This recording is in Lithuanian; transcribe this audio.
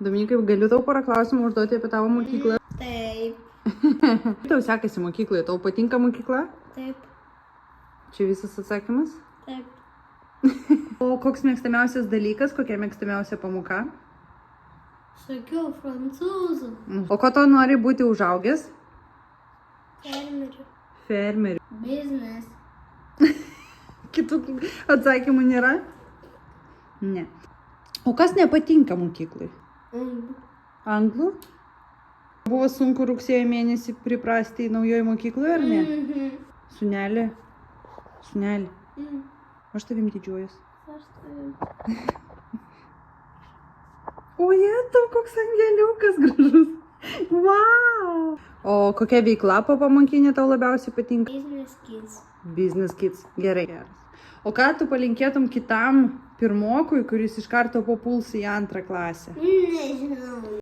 Dominikai, galiu tau porą klausimų užduoti apie tavo mokyklą? Taip. Kaip tau sekasi mokykloje? Tau patinka mokykla? Taip. Čia visas atsakymas? Taip. O koks mėgstamiausias dalykas, kokia mėgstamiausia pamoka? Sakiau prancūzų. O ko to nori būti užaugęs? Fermerių. Fermeriu. Biznes. Kitų atsakymų nėra? Ne. O kas nepatinka mokyklai? Anglų? Buvo sunku rugsėjo mėnesį priprasti į naujoje mokykloje, ar ne? Sūnelė? Sūnelė? Aš tavim didžiuojas. Aš tavim. O tau koks angeliukas gražus. Wow! O kokia veikla po pamokinė tau labiausiai patinka? Business kids. Business kids. Gerai. O ką tu palinkėtum kitam pirmokui, kuris iš karto papuls į 2 klasę? Nežinau.